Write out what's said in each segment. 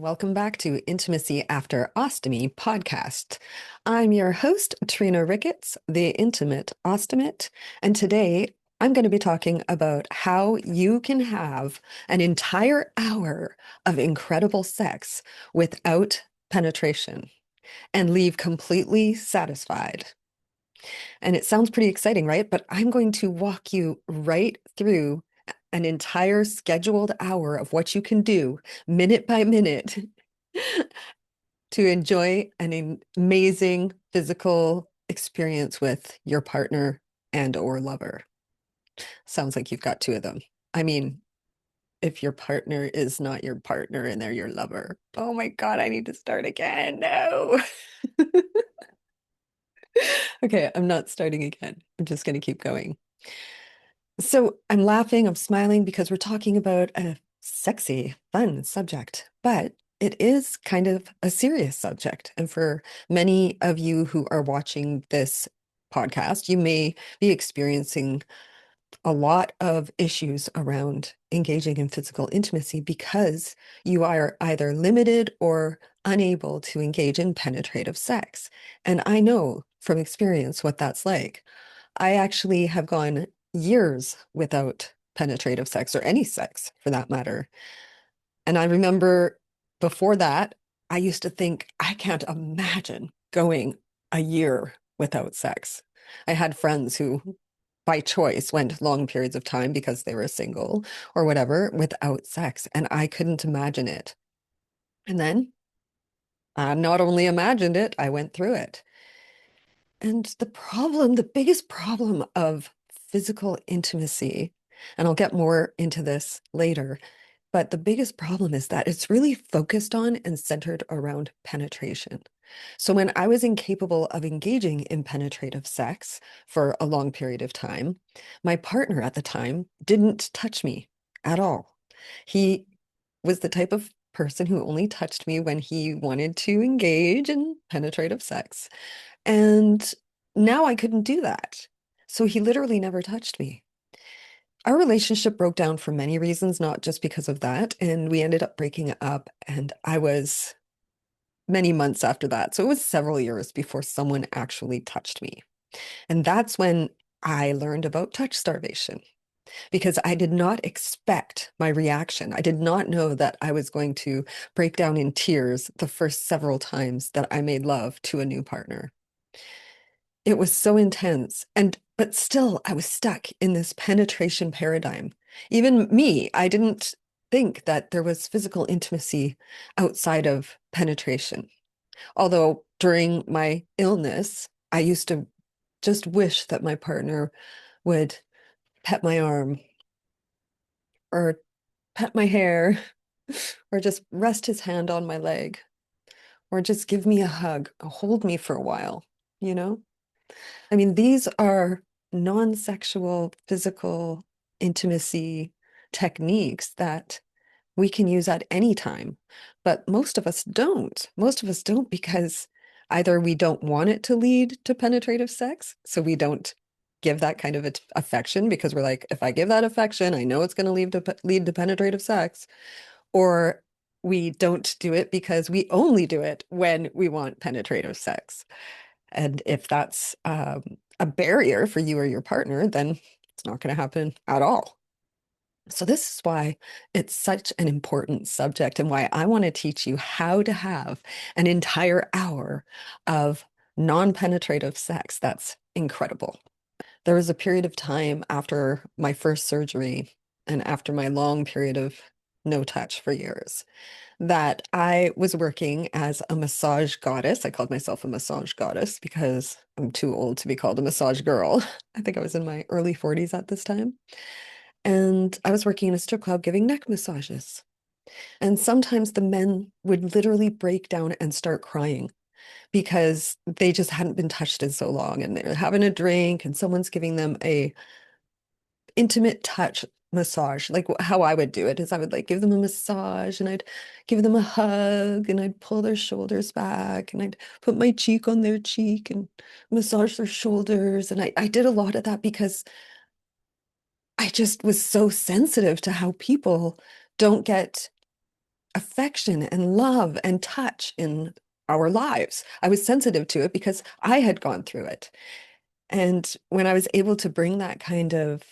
welcome back to Intimacy After Ostomy podcast. I'm your host, Trina Ricketts, the Intimate Ostomate, and today I'm going to be talking about how you can have an entire hour of incredible sex without penetration and leave completely satisfied. And it sounds pretty exciting, right? But I'm going to walk you right through an entire scheduled hour of what you can do minute by minute to enjoy an amazing physical experience with your partner and or lover. Sounds like you've got two of them. I mean, if your partner is not your partner and they're your lover. Oh my God, I need to start again. No. Okay, I'm not starting again. I'm just going to keep going. So I'm laughing, I'm smiling because we're talking about a sexy, fun subject, but it is kind of a serious subject. And for many of you who are watching this podcast, you may be experiencing a lot of issues around engaging in physical intimacy because you are either limited or unable to engage in penetrative sex. And I know from experience what that's like. I actually have gone years without penetrative sex or any sex for that matter. And I remember before that, I used to think, I can't imagine going a year without sex. I had friends who, by choice, went long periods of time because they were single or whatever without sex, and I couldn't imagine it. And then I not only imagined it, I went through it. And the biggest problem of physical intimacy, and I'll get more into this later, but the biggest problem is that it's really focused on and centered around penetration. So when I was incapable of engaging in penetrative sex for a long period of time, my partner at the time didn't touch me at all. He was the type of person who only touched me when he wanted to engage in penetrative sex. And now I couldn't do that. So he literally never touched me. Our relationship broke down for many reasons, not just because of that. And we ended up breaking up. And I was many months after that. So it was several years before someone actually touched me. And that's when I learned about touch starvation because I did not expect my reaction. I did not know that I was going to break down in tears the first several times that I made love to a new partner. It was so intense. But still, I was stuck in this penetration paradigm. Even me, I didn't think that there was physical intimacy outside of penetration. Although during my illness, I used to just wish that my partner would pet my arm or pet my hair or just rest his hand on my leg or just give me a hug, hold me for a while, you know? I mean, these are non-sexual physical intimacy techniques that we can use at any time, but most of us don't. Most of us don't because either we don't want it to lead to penetrative sex, so we don't give that kind of affection because we're like, if I give that affection, I know it's going to lead to penetrative sex, or we don't do it because we only do it when we want penetrative sex. And if that's a barrier for you or your partner, then it's not going to happen at all. So this is why it's such an important subject and why I want to teach you how to have an entire hour of non-penetrative sex. That's incredible. There was a period of time after my first surgery and after my long period of no touch for years that I was working as a massage goddess. I called myself a massage goddess because I'm too old to be called a massage girl. I think I was in my early 40s at this time. And I was working in a strip club giving neck massages. And sometimes the men would literally break down and start crying because they just hadn't been touched in so long and they're having a drink and someone's giving them a intimate touch massage. Like how I would do it is I would like give them a massage and I'd give them a hug and I'd pull their shoulders back and I'd put my cheek on their cheek and massage their shoulders. And I did a lot of that because I just was so sensitive to how people don't get affection and love and touch in our lives. I was sensitive to it because I had gone through it. And when I was able to bring that kind of,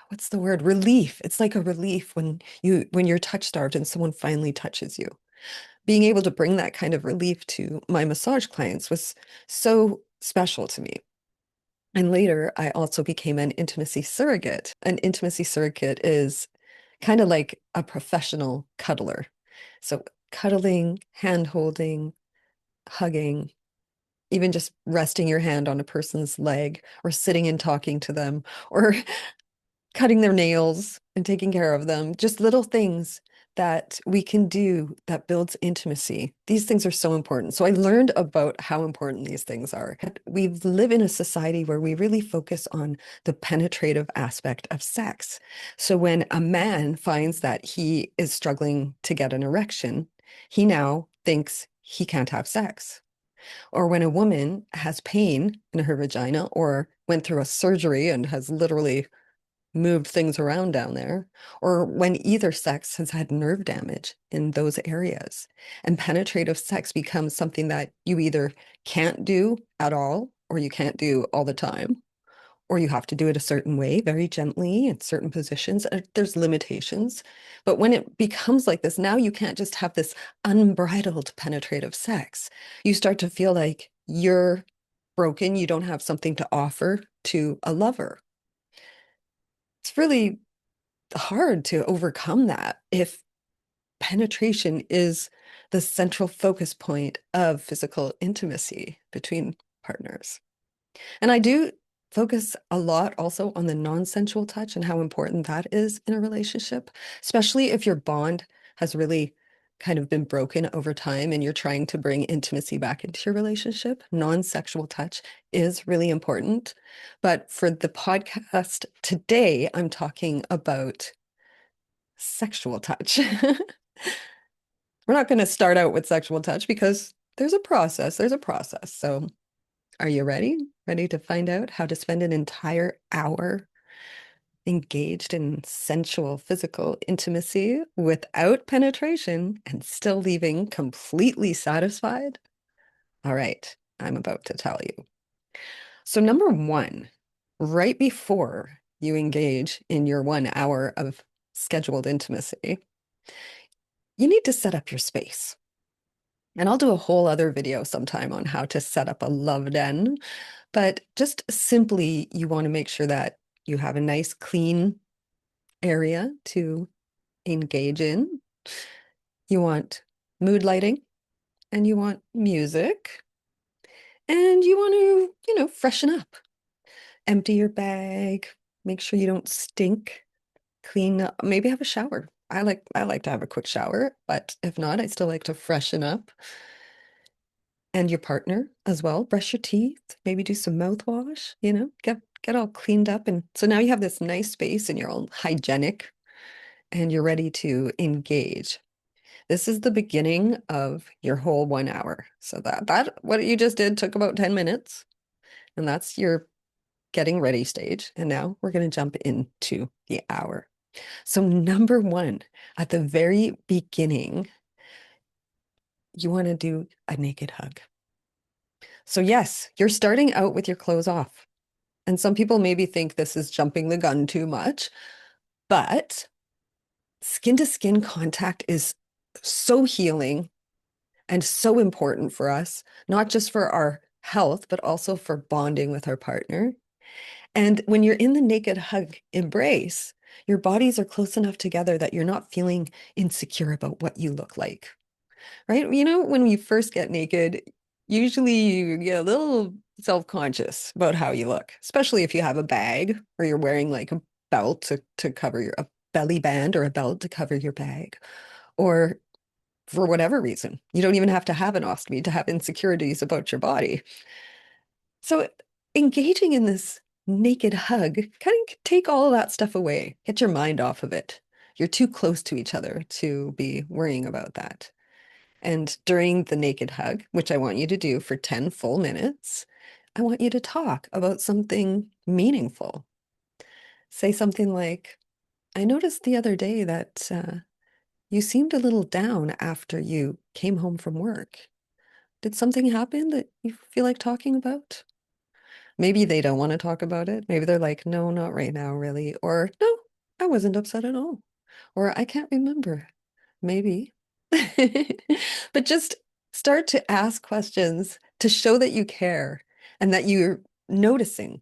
what's the word? Relief. It's like a relief when you're touch starved and someone finally touches you. Being able to bring that kind of relief to my massage clients was so special to me. And later, I also became an intimacy surrogate. An intimacy surrogate is kind of like a professional cuddler. So, cuddling, hand holding, hugging, even just resting your hand on a person's leg or sitting and talking to them or cutting their nails and taking care of them, just little things that we can do that builds intimacy. These things are so important. So I learned about how important these things are. We live in a society where we really focus on the penetrative aspect of sex. So when a man finds that he is struggling to get an erection, he now thinks he can't have sex. Or when a woman has pain in her vagina or went through a surgery and has literally moved things around down there, or when either sex has had nerve damage in those areas. And penetrative sex becomes something that you either can't do at all, or you can't do all the time, or you have to do it a certain way, very gently in certain positions. There's limitations. But when it becomes like this, now you can't just have this unbridled penetrative sex. You start to feel like you're broken, you don't have something to offer to a lover. It's really hard to overcome that if penetration is the central focus point of physical intimacy between partners. And I do focus a lot also on the non-sensual touch and how important that is in a relationship, especially if your bond has really kind of been broken over time and you're trying to bring intimacy back into your relationship. Non-sexual touch is really important. But for the podcast today, I'm talking about sexual touch. We're not going to start out with sexual touch because there's a process. There's a process. So, are you ready? Ready to find out how to spend an entire hour engaged in sensual physical intimacy without penetration and still leaving completely satisfied? All right, I'm about to tell you. So, number one, right before you engage in your 1 hour of scheduled intimacy, you need to set up your space. And I'll do a whole other video sometime on how to set up a love den. But just simply, you want to make sure that you have a nice, clean area to engage in. You want mood lighting and you want music and you want to, freshen up. Empty your bag, make sure you don't stink, clean up, maybe have a shower. I like to have a quick shower, but if not, I still like to freshen up. And your partner as well. Brush your teeth, maybe do some mouthwash, get all cleaned up. And so now you have this nice space and you're all hygienic and you're ready to engage. This is the beginning of your whole 1 hour. So that what you just did took about 10 minutes. And that's your getting ready stage. And now we're going to jump into the hour. So number one, at the very beginning, you want to do a naked hug. So yes, you're starting out with your clothes off. And some people maybe think this is jumping the gun too much, but skin to skin contact is so healing and so important for us, not just for our health, but also for bonding with our partner. And when you're in the naked hug embrace, your bodies are close enough together that you're not feeling insecure about what you look like. Right? When you first get naked, usually you get a little self-conscious about how you look, especially if you have a bag or you're wearing like a belt to cover a belly band or a belt to cover your bag, or for whatever reason. You don't even have to have an ostomy to have insecurities about your body. So engaging in this naked hug kind of take all of that stuff away, get your mind off of it. You're too close to each other to be worrying about that. And during the naked hug, which I want you to do for 10 full minutes, I want you to talk about something meaningful. Say something like, I noticed the other day that you seemed a little down after you came home from work. Did something happen that you feel like talking about? Maybe they don't want to talk about it. Maybe they're like, no, not right now, really. Or, no, I wasn't upset at all. Or I can't remember. Maybe. But just start to ask questions to show that you care and that you're noticing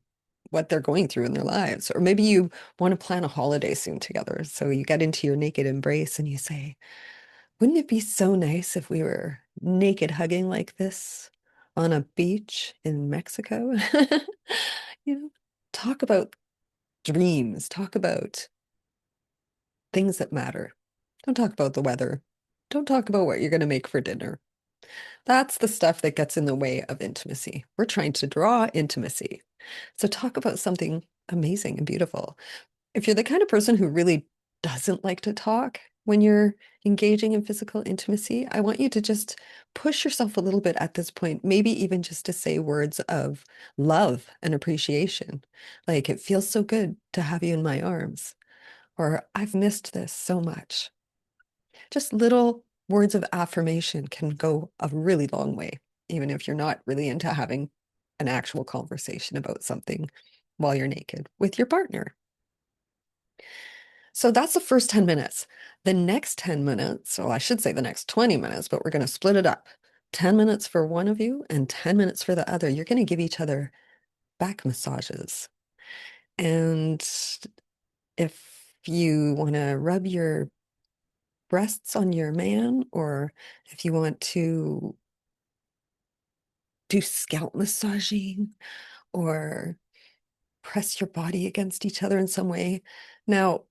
what they're going through in their lives. Or maybe you want to plan a holiday soon together. So you get into your naked embrace and you say, wouldn't it be so nice if we were naked hugging like this on a beach in Mexico? You know, talk about dreams, talk about things that matter. Don't talk about the weather. Don't talk about what you're going to make for dinner. That's the stuff that gets in the way of intimacy. We're trying to draw intimacy. So talk about something amazing and beautiful. If you're the kind of person who really doesn't like to talk when you're engaging in physical intimacy, I want you to just push yourself a little bit at this point, maybe even just to say words of love and appreciation. Like, it feels so good to have you in my arms, or I've missed this so much. Just little words of affirmation can go a really long way, even if you're not really into having an actual conversation about something while you're naked with your partner. So that's the first 10 minutes. The next 10 minutes, or I should say the next 20 minutes, but we're going to split it up. 10 minutes for one of you and 10 minutes for the other. You're going to give each other back massages. And if you want to rub your breasts on your man, or if you want to do scalp massaging or press your body against each other in some way. Now,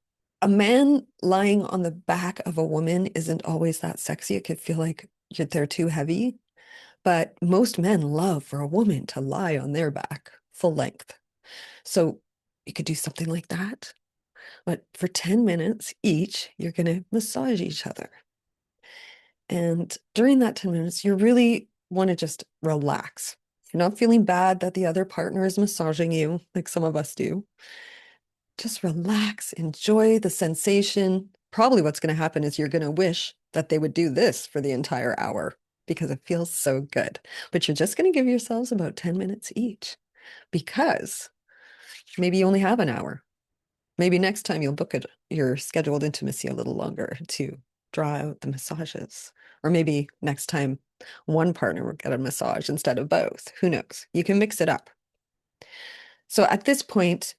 a man lying on the back of a woman isn't always that sexy. It could feel like they're too heavy, but most men love for a woman to lie on their back full length. So you could do something like that. But for 10 minutes each, you're going to massage each other. And during that 10 minutes, you really want to just relax. You're not feeling bad that the other partner is massaging you, like some of us do. Just relax, enjoy the sensation. Probably what's going to happen is you're going to wish that they would do this for the entire hour because it feels so good. But you're just going to give yourselves about 10 minutes each because maybe you only have an hour. Maybe next time you'll book your scheduled intimacy a little longer to draw out the massages. Or maybe next time one partner will get a massage instead of both. Who knows? You can mix it up. So at this point,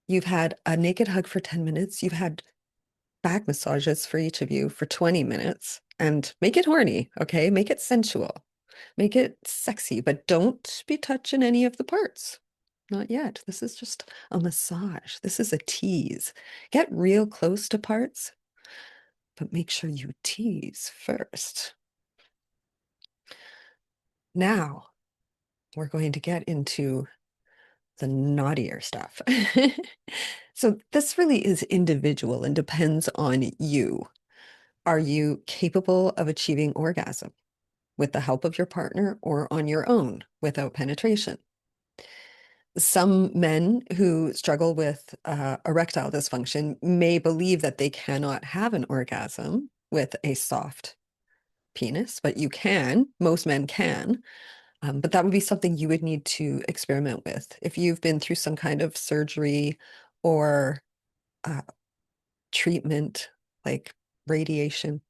you've had a naked hug for 10 minutes. You've had back massages for each of you for 20 minutes. And make it horny, okay? Make it sensual. Make it sexy, but don't be touching any of the parts. Not yet. This is just a massage. This is a tease. Get real close to parts, but make sure you tease first. Now, we're going to get into the naughtier stuff. So this really is individual and depends on you. Are you capable of achieving orgasm with the help of your partner or on your own without penetration? Some men who struggle with erectile dysfunction may believe that they cannot have an orgasm with a soft penis, but you can. Most men can. But that would be something you would need to experiment with. If you've been through some kind of surgery or uh, treatment, like radiation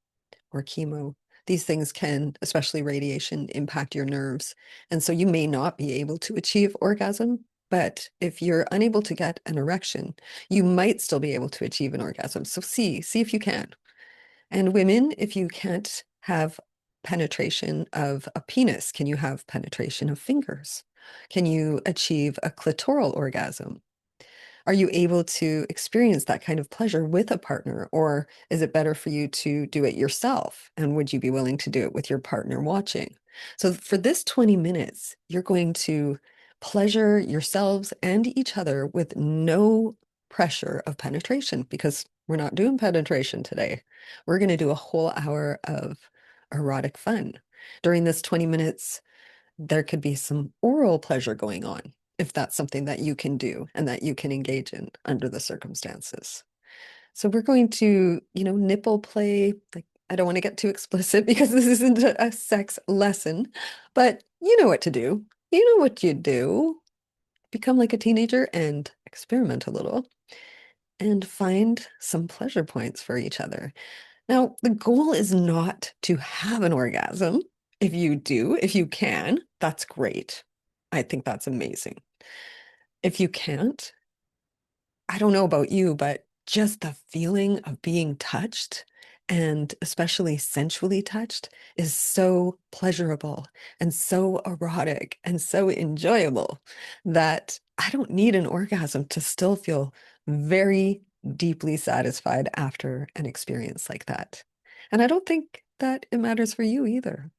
or chemo, these things can, especially radiation, impact your nerves. And so you may not be able to achieve orgasm. But if you're unable to get an erection, you might still be able to achieve an orgasm. So see if you can. And women, if you can't have penetration of a penis, can you have penetration of fingers? Can you achieve a clitoral orgasm? Are you able to experience that kind of pleasure with a partner, or is it better for you to do it yourself? And would you be willing to do it with your partner watching? So for this 20 minutes, you're going to pleasure yourselves and each other with no pressure of penetration because we're not doing penetration today. We're going to do a whole hour of erotic fun. During this 20 minutes, there could be some oral pleasure going on if that's something that you can do and that you can engage in under the circumstances. So we're going to, nipple play. Like, I don't want to get too explicit because this isn't a sex lesson, but you know what to do. You know what you do. Become like a teenager and experiment a little and find some pleasure points for each other. Now, the goal is not to have an orgasm. If you do, if you can, that's great. I think that's amazing. If you can't, I don't know about you, but just the feeling of being touched and especially sensually touched is so pleasurable and so erotic and so enjoyable that I don't need an orgasm to still feel very deeply satisfied after an experience like that. And I don't think that it matters for you either.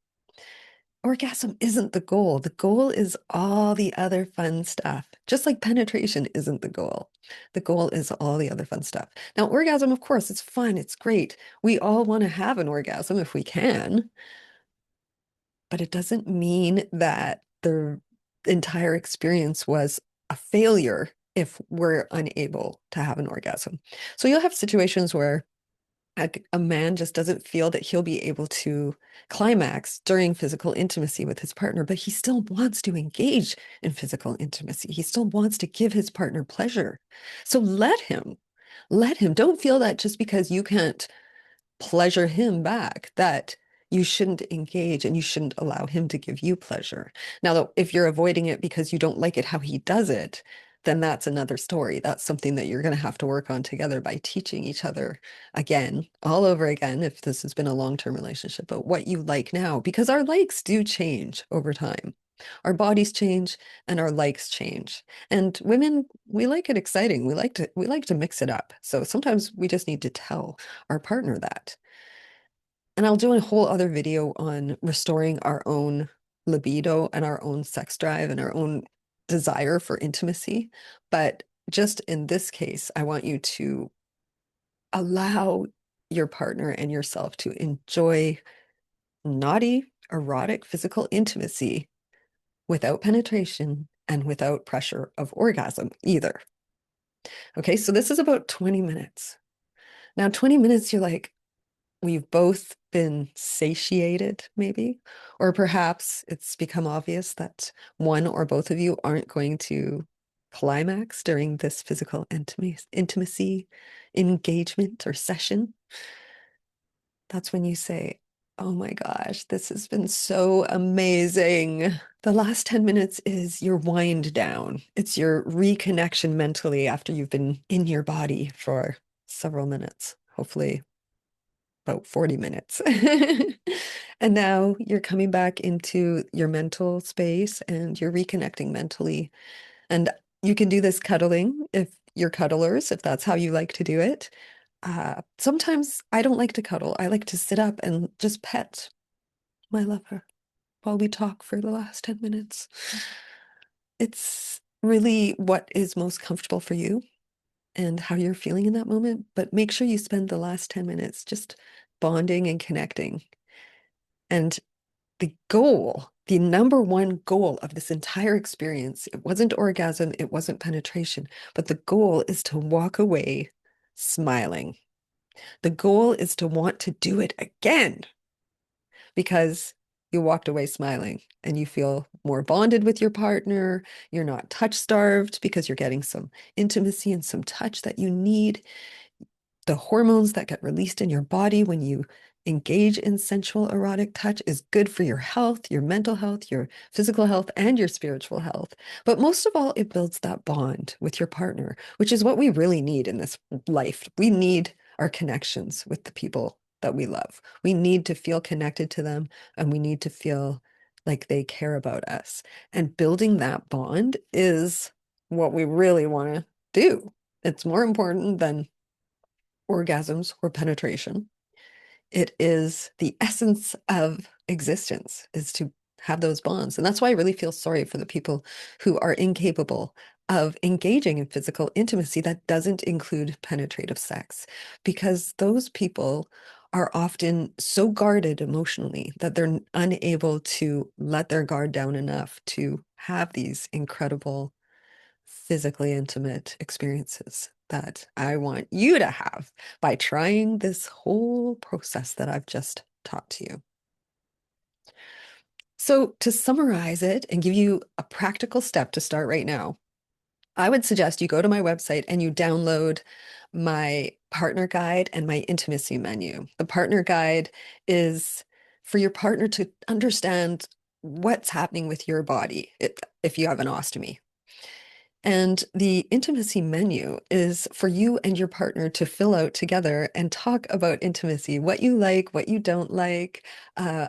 Orgasm isn't the goal. The goal is all the other fun stuff. Just like penetration isn't the goal. The goal is all the other fun stuff. Now, orgasm, of course, it's fun. It's great. We all want to have an orgasm if we can, but it doesn't mean that the entire experience was a failure if we're unable to have an orgasm. So you'll have situations where a man just doesn't feel that he'll be able to climax during physical intimacy with his partner, but he still wants to engage in physical intimacy. He still wants to give his partner pleasure. So let him. Let him. Don't feel that just because you can't pleasure him back, that you shouldn't engage and you shouldn't allow him to give you pleasure. Now, though, if you're avoiding it because you don't like it how he does it, then that's another story. That's something that you're going to have to work on together by teaching each other again, all over again, if this has been a long-term relationship, but what you like now, because our likes do change over time. Our bodies change and our likes change. And women, we like it exciting. We like to mix it up. So sometimes we just need to tell our partner that. And I'll do a whole other video on restoring our own libido and our own sex drive and our own desire for intimacy. But just in this case, I want you to allow your partner and yourself to enjoy naughty, erotic physical intimacy without penetration and without pressure of orgasm either. Okay, so this is about 20 minutes. Now, 20 minutes, you're like, we've both been satiated, maybe, or perhaps it's become obvious that one or both of you aren't going to climax during this physical intimacy engagement or session. That's when you say, oh my gosh, this has been so amazing. The last 10 minutes is your wind down. It's your reconnection mentally after you've been in your body for several minutes, hopefully about 40 minutes. And now you're coming back into your mental space and you're reconnecting mentally. And you can do this cuddling if you're cuddlers, if that's how you like to do it. Sometimes I don't like to cuddle. I like to sit up and just pet my lover while we talk for the last 10 minutes. It's really what is most comfortable for you and how you're feeling in that moment. But make sure you spend the last 10 minutes just bonding and connecting. And the goal, the number one goal of this entire experience, it wasn't orgasm, it wasn't penetration, but the goal is to walk away smiling. The goal is to want to do it again because you walked away smiling and you feel more bonded with your partner. You're not touch starved because you're getting some intimacy and some touch that you need. The hormones that get released in your body when you engage in sensual erotic touch is good for your health, your mental health, your physical health, and your spiritual health. But most of all, it builds that bond with your partner, which is what we really need in this life. We need our connections with the people that we love. We need to feel connected to them and we need to feel like they care about us. And building that bond is what we really want to do. It's more important than orgasms or penetration. It is the essence of existence, is to have those bonds. And that's why I really feel sorry for the people who are incapable of engaging in physical intimacy that doesn't include penetrative sex, because those people are often so guarded emotionally that they're unable to let their guard down enough to have these incredible physically intimate experiences that I want you to have by trying this whole process that I've just taught to you. So, to summarize it and give you a practical step to start right now, I would suggest you go to my website and you download my partner guide and my intimacy menu. The partner guide is for your partner to understand what's happening with your body if you have an ostomy. And the intimacy menu is for you and your partner to fill out together and talk about intimacy, what you like, what you don't like,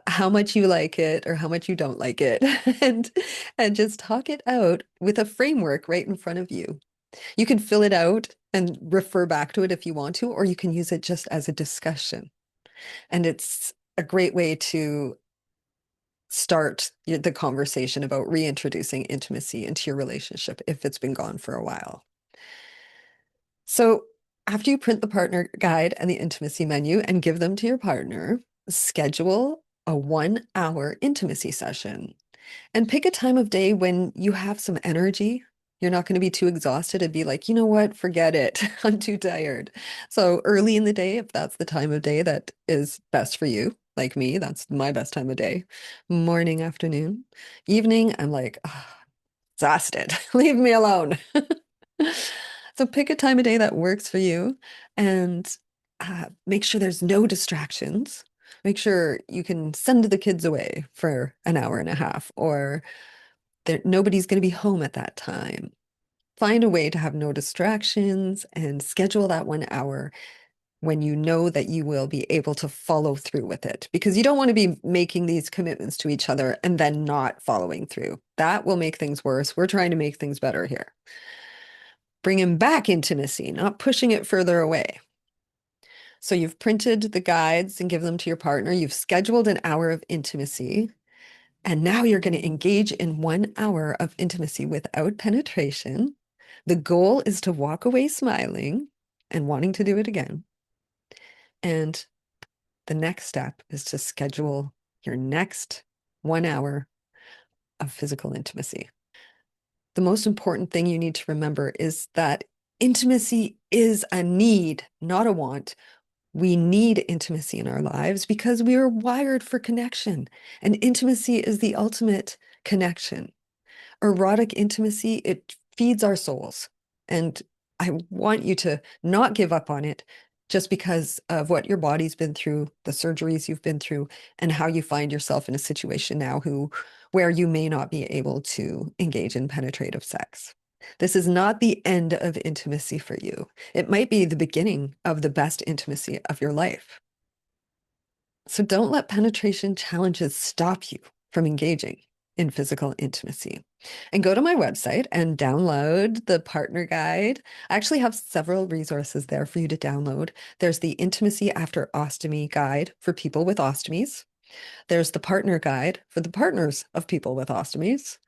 how much you like it or how much you don't like it, and and just talk it out with a framework right in front of you. You can fill it out and refer back to it if you want to, or you can use it just as a discussion. And it's a great way to start the conversation about reintroducing intimacy into your relationship if it's been gone for a while. So after you print the partner guide and the intimacy menu and give them to your partner, schedule a 1 hour intimacy session and pick a time of day when you have some energy. You're not going to be too exhausted and be like, you know what, forget it. I'm too tired. So early in the day, if that's the time of day that is best for you, like me, that's my best time of day. Morning, afternoon, evening, I'm like, "Ah, exhausted. Leave me alone." So pick a time of day that works for you and make sure there's no distractions. Make sure you can send the kids away for an hour and a half, or nobody's going to be home at that time. Find a way to have no distractions and schedule that 1 hour when you know that you will be able to follow through with it, because you don't want to be making these commitments to each other and then not following through. That will make things worse. We're trying to make things better here. Bringing back intimacy, not pushing it further away. So you've printed the guides and give them to your partner. You've scheduled an hour of intimacy. And now you're going to engage in 1 hour of intimacy without penetration. The goal is to walk away smiling and wanting to do it again. And the next step is to schedule your next 1 hour of physical intimacy. The most important thing you need to remember is that intimacy is a need, not a want. We need intimacy in our lives because we are wired for connection, and intimacy is the ultimate connection. Erotic intimacy, it feeds our souls. And I want you to not give up on it just because of what your body's been through, the surgeries you've been through, and how you find yourself in a situation now where you may not be able to engage in penetrative sex. This is not the end of intimacy for you. It might be the beginning of the best intimacy of your life. So don't let penetration challenges stop you from engaging in physical intimacy. And go to my website and download the partner guide. I actually have several resources there for you to download. There's the Intimacy After Ostomy Guide for people with ostomies. There's the partner guide for the partners of people with ostomies.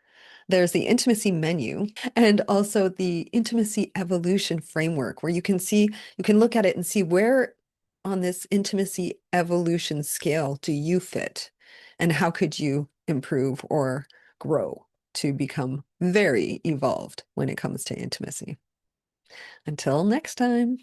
There's the intimacy menu and also the intimacy evolution framework, where you can look at it and see where on this intimacy evolution scale do you fit, and how could you improve or grow to become very evolved when it comes to intimacy. Until next time.